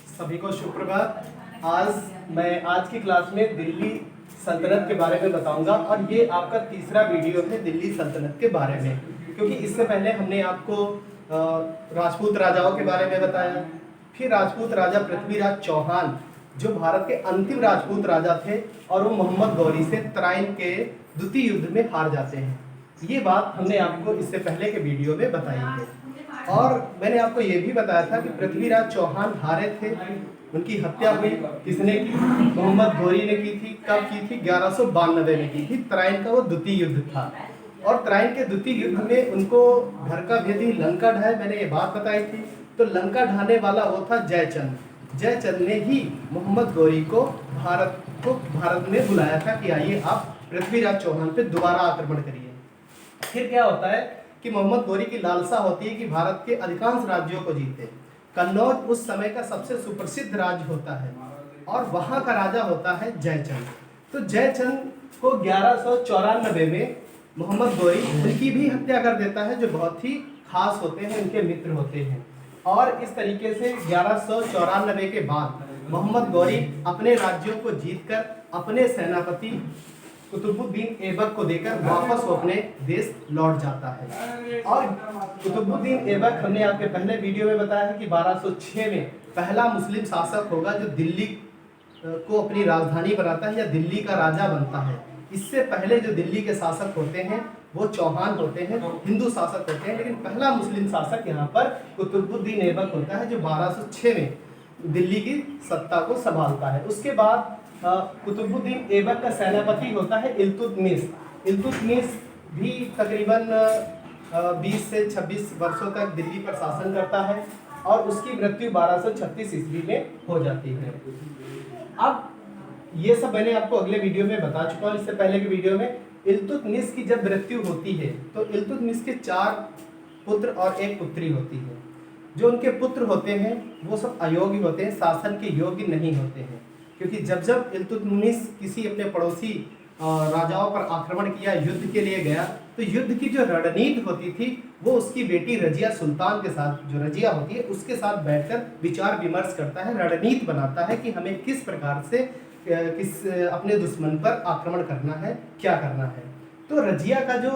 सभी को सुप्रभात। आज की क्लास में दिल्ली सल्तनत के बारे में बताऊंगा और ये आपका तीसरा वीडियो है दिल्ली सल्तनत के बारे में, क्योंकि इससे पहले हमने आपको राजपूत राजाओं के बारे में बताया। फिर राजपूत राजा पृथ्वीराज चौहान जो भारत के अंतिम राजपूत राजा थे और वो मोहम्मद गौरी से तराइन के द्वितीय युद्ध में हार जाते हैं। ये बात हमने आपको इससे पहले के वीडियो में बताई है। और मैंने आपको ये भी बताया था कि पृथ्वीराज चौहान हारे थे, उनकी हत्या हुई। किसने की? मोहम्मद गौरी ने की थी। कब की थी? 1192 में की थी। तराइन का वो द्वितीय युद्ध था और तराइन के द्वितीय युद्ध में उनको घर का भेदी लंका ढाए, मैंने ये बात बताई थी। तो लंका ढाने वाला वो था जयचंद। जयचंद ने ही मोहम्मद गौरी को भारत में बुलाया था कि आइए आप पृथ्वीराज चौहान पे दोबारा आक्रमण करिए। फिर क्या होता है कि मोहम्मद गौरी की लालसा होती है कि भारत के अधिकांश राज्यों को जीते। कन्नौज उस समय का सबसे सुप्रसिद्ध राज्य होता है और वहां का राजा होता है जयचंद। तो जयचंद को 1194 में मोहम्मद गौरी उनकी भी हत्या कर देता है, जो बहुत ही खास होते हैं, उनके मित्र होते हैं। और इस तरीके से 1194 के बाद मोहम्मद गौरी अपने राज्यों को जीतकर अपने सेनापति कुतुबुद्दीन ऐबक को देकर वापस वो अपने देश लौट जाता है। और कुतुबुद्दीन ऐबक हमने आपके पहले वीडियो में बताया है कि 1206 में पहला मुस्लिम शासक होगा जो दिल्ली को अपनी राजधानी बनाता है या दिल्ली का राजा बनता है। इससे पहले जो दिल्ली के शासक होते हैं वो चौहान होते हैं, हिंदू शासक होते हैं, लेकिन पहला मुस्लिम शासक यहाँ पर कुतुबुद्दीन ऐबक होता है जो 1206 में दिल्ली की सत्ता को संभालता है। उसके बाद कुतुबुद्दीन ऐबक का सेनापति होता है इल्तुतमिश। इल्तुतमिश भी तकरीबन 20 से 26 वर्षों तक दिल्ली पर शासन करता है और उसकी मृत्यु 1236 ईस्वी में हो जाती है। अब ये सब मैंने आपको अगले वीडियो में बता चुका हूँ। इससे पहले के वीडियो में इल्तुतमिश की जब मृत्यु होती है तो इल्तुतमिश के 4 पुत्र और 1 पुत्री होती है। जो उनके पुत्र होते हैं वो सब अयोग्य होते हैं, शासन के योग्य नहीं होते हैं, क्योंकि जब इल्तुतमिश किसी अपने पड़ोसी राजाओं पर आक्रमण किया, युद्ध के लिए गया, तो युद्ध की जो रणनीति होती थी वो उसकी बेटी रजिया सुल्तान के साथ, जो रजिया होती है उसके साथ बैठकर विचार विमर्श करता है, रणनीति बनाता है कि हमें किस प्रकार से अपने दुश्मन पर आक्रमण करना है, क्या करना है। तो रजिया का जो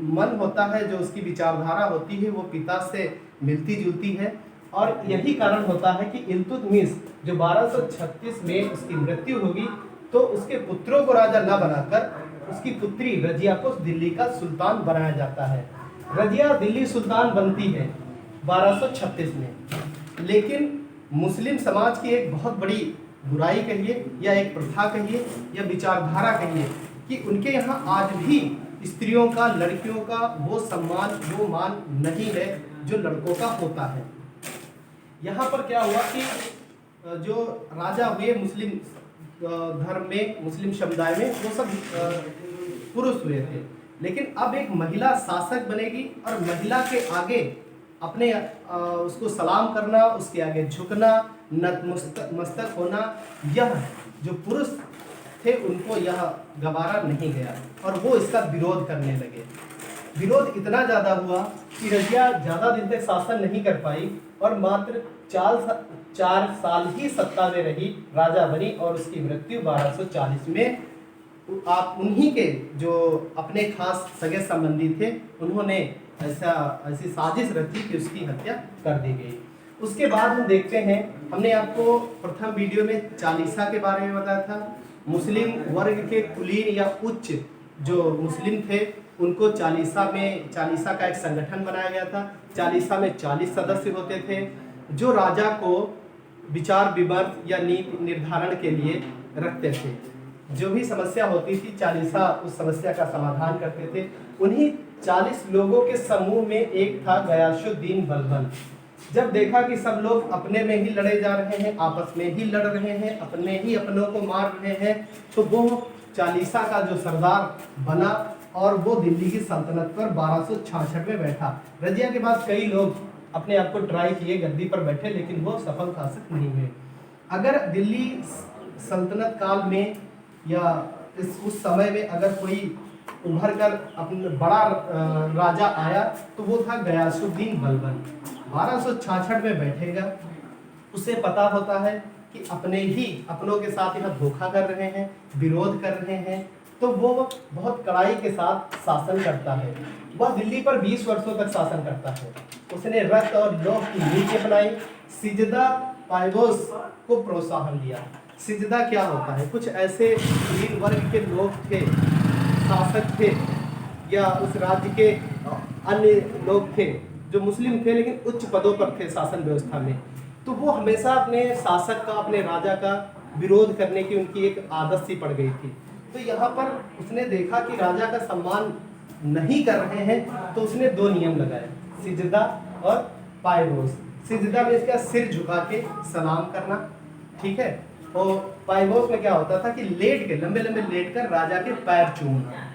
मन होता है, जो उसकी विचारधारा होती है, वो पिता से मिलती जुलती है और यही कारण होता है कि इल्तुतमिश जो 1236 में उसकी मृत्यु होगी तो उसके पुत्रों को राजा न बनाकर उसकी पुत्री रजिया को दिल्ली का सुल्तान बनाया जाता है। रजिया दिल्ली सुल्तान बनती है 1236 में, लेकिन मुस्लिम समाज की एक बहुत बड़ी बुराई कहिए या एक प्रथा कहिए या विचारधारा कहिए कि उनके यहाँ आज भी स्त्रियों का, लड़कियों का वो सम्मान, वो मान नहीं है जो लड़कों का होता है। यहाँ पर क्या हुआ कि जो राजा हुए मुस्लिम धर्म में, मुस्लिम समुदाय में, वो सब पुरुष हुए थे, लेकिन अब एक महिला शासक बनेगी और महिला के आगे अपने उसको सलाम करना, उसके आगे झुकना, नतमस्तक होना, यह जो पुरुष थे उनको यह गवारा नहीं गया और वो इसका विरोध करने लगे। विरोध इतना ज़्यादा हुआ कि रजिया ज़्यादा दिन तक शासन नहीं कर पाई और मात्र 4 साल ही सत्ता में रही, राजा बनी और उसकी मृत्यु 1240 में आप उन्हीं के जो अपने खास सगे संबंधी थे उन्होंने ऐसी साजिश रची कि उसकी हत्या कर दी गई। उसके बाद हम देखते हैं, हमने आपको प्रथम वीडियो में चालीसा के बारे में बताया था। मुस्लिम वर्ग के कुलीन या उच्च जो मुस्लिम थे उनको चालीसा का एक संगठन बनाया गया था। चालीसा में 40 सदस्य होते थे जो राजा को विचार विमर्श या नीति निर्धारण के लिए रखते थे। जो भी समस्या होती थी चालीसा उस समस्या का समाधान करते थे। उन्हीं 40 लोगों के समूह में एक था गयासुद्दीन बलबन। जब देखा कि सब लोग अपने में ही लड़े जा रहे हैं, आपस में ही लड़ रहे हैं, अपने ही अपनों को मार रहे हैं, तो वो चालीसा का जो सरदार बना और वो दिल्ली की सल्तनत पर 1266 में बैठा। रजिया के बाद कई लोग अपने आप को ट्राई किए, गद्दी पर बैठे, लेकिन वो सफल शासक नहीं हुए। अगर दिल्ली सल्तनत काल में या उस समय में अगर कोई उभर कर अपना बड़ा राजा आया तो वो था गयासुद्दीन बलबन। 1266 में बैठेगा, उसे पता होता है कि अपने ही अपनों के साथ यह धोखा कर रहे हैं, विरोध कर रहे हैं, तो वो बहुत कड़ाई के साथ शासन करता है। वह दिल्ली पर 20 वर्षों तक शासन करता है। उसने रक्त और लोभ की नीति अपनाई, सिजदा पायगोस को प्रोत्साहन दिया। सिजदा क्या होता है? कुछ ऐसे कुलीन वर्ग के लोग थे, शासक थे, या उस राज्य के अन्य लोग थे जो मुस्लिम थे लेकिन उच्च पदों पर थे शासन व्यवस्था में, तो वो हमेशा अपने शासक का, अपने राजा का विरोध करने की उनकी एक आदत सी पड़ गई थी। तो यहाँ पर उसने देखा कि राजा का सम्मान नहीं कर रहे हैं, तो उसने 2 नियम लगाए, सिजदा और पायगोस। सिजदा में इसका सिर झुका के सलाम करना, ठीक है, और पायगोस में क्या होता था कि लेट के, लंबे लंबे लेट कर राजा के पैर चूमना।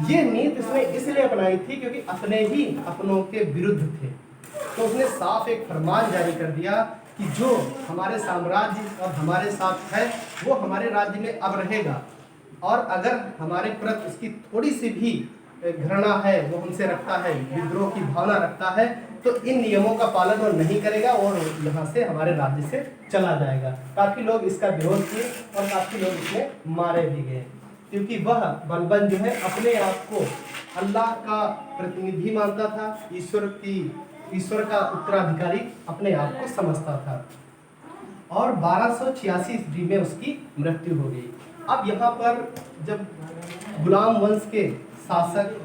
ये नीति उसने इसलिए अपनाई थी क्योंकि अपने ही अपनों के विरुद्ध थे। तो उसने साफ एक फरमान जारी कर दिया कि जो हमारे साम्राज्य और हमारे साथ है वो हमारे राज्य में अब रहेगा, और अगर हमारे प्रति उसकी थोड़ी सी भी घृणा है, वो हमसे रखता है, विद्रोह की भावना रखता है, तो इन नियमों का पालन वो नहीं करेगा और यहाँ से, हमारे राज्य से चला जाएगा। काफ़ी लोग इसका विरोध किए और काफ़ी लोग इसमें मारे भी गए, क्योंकि वह बलबन जो है अपने आप को अल्लाह का प्रतिनिधि मानता था, ईश्वर का उत्तराधिकारी अपने आप को समझता था। और 1286 ईस्वी में उसकी मृत्यु हो गई। अब यहाँ पर जब गुलाम वंश के शासक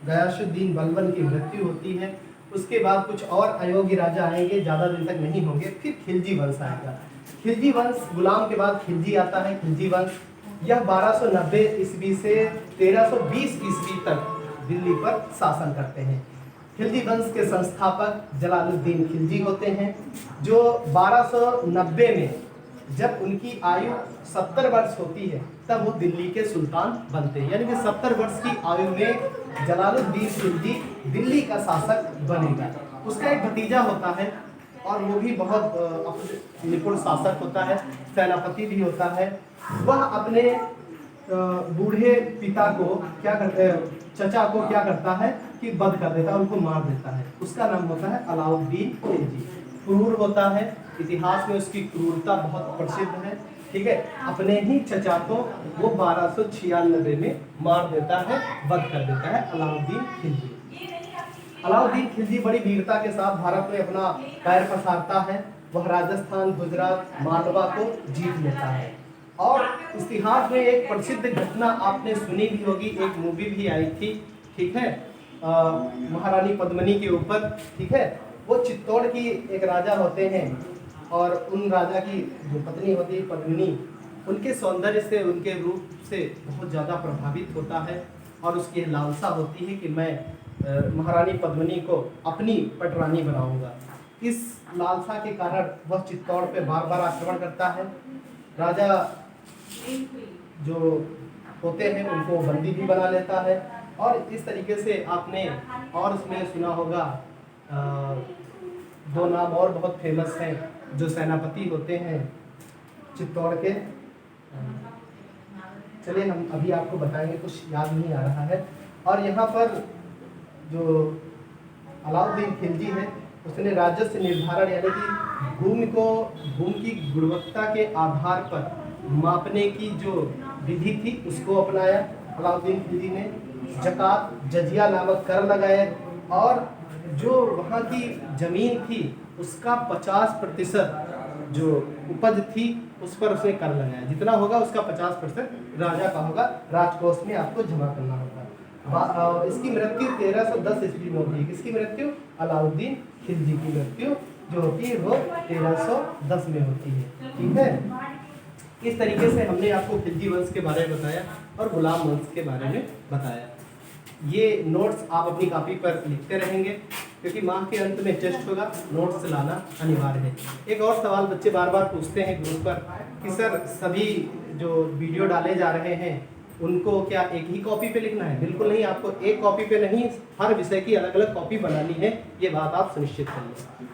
गयासुद्दीन बलबन की मृत्यु होती है, उसके बाद कुछ और अयोग्य राजा आएंगे, ज़्यादा दिन तक नहीं होंगे, फिर खिलजी वंश आएगा। खिलजी वंश, गुलाम के बाद खिलजी आता है। खिलजी वंश यह 1290 ईस्वी से 1320 ईस्वी तक दिल्ली पर शासन करते हैं। खिलजी वंश के संस्थापक जलालुद्दीन खिलजी होते हैं, जो 1290 में जब उनकी आयु 70 वर्ष होती है तब वो दिल्ली के सुल्तान बनते हैं। यानी कि 70 वर्ष की आयु में जलालुद्दीन खिलजी दिल्ली का शासक बनेगा। उसका एक भतीजा होता है और वो भी बहुत निपुण शासक होता है, सेनापति भी होता है। वह अपने बूढ़े पिता को क्या करते हैं, चचा को क्या करता है कि वध कर देता है, उनको मार देता है। उसका नाम होता है अलाउद्दीन खिलजी। क्रूर होता है, इतिहास में उसकी क्रूरता बहुत प्रसिद्ध है, ठीक है। अपने ही चचा को वो 1296 में मार देता है, वध कर देता है अलाउद्दीन खिलजी। अलाउद्दीन खिलजी बड़ी वीरता के साथ भारत में अपना पैर पसारता है। वह राजस्थान, गुजरात, मालवा को जीत लेता है। और इतिहास में एक प्रसिद्ध घटना आपने सुनी भी होगी, एक मूवी भी आई थी, ठीक है, महारानी पद्मिनी के ऊपर, ठीक है। वो चित्तौड़ की एक राजा होते हैं और उन राजा की जो पत्नी होती है पद्मिनी, उनके सौंदर्य से, उनके रूप से बहुत ज़्यादा प्रभावित होता है और उसकी लालसा होती है कि मैं महारानी पद्मिनी को अपनी पटरानी बनाऊंगा। इस लालसा के कारण वह चित्तौड़ पे बार बार आक्रमण करता है। राजा जो होते हैं उनको बंदी भी बना लेता है। और इस तरीके से आपने और उसमें सुना होगा 2 नाम और बहुत फेमस हैं जो सेनापति होते हैं चित्तौड़ के। चलिए हम अभी आपको बताएंगे, कुछ याद नहीं आ रहा है। और यहाँ पर जो अलाउद्दीन खिलजी है उसने राजस्व निर्धारण यानी कि भूमि की गुणवत्ता के आधार पर मापने की जो विधि थी उसको अपनाया। अलाउद्दीन खिलजी ने जकात, जजिया नामक कर लगाए और जो वहाँ की जमीन थी उसका 50% जो उपज थी उस पर उसने कर लगाया। जितना होगा उसका 50% राजा का होगा, राजकोष में आपको जमा करना होगा। इसकी मृत्यु 1310 ईस्वी में होती है। किसकी मृत्यु? अलाउद्दीन खिलजी की मृत्यु जो होती है वो 1310 में होती है, ठीक है। इस तरीके से हमने आपको खिलजी वंश के बारे में बताया और गुलाम वंश के बारे में बताया। ये नोट्स आप अपनी कॉपी पर लिखते रहेंगे क्योंकि माह के अंत में टेस्ट होगा, नोट्स लाना अनिवार्य है। एक और सवाल बच्चे बार बार पूछते हैं ग्रुप पर कि सर सभी जो वीडियो डाले जा रहे हैं उनको क्या एक ही कॉपी पे लिखना है? बिल्कुल नहीं, आपको एक कॉपी पे नहीं, हर विषय की अलग अलग कॉपी बनानी है। ये बात आप सुनिश्चित कर लें।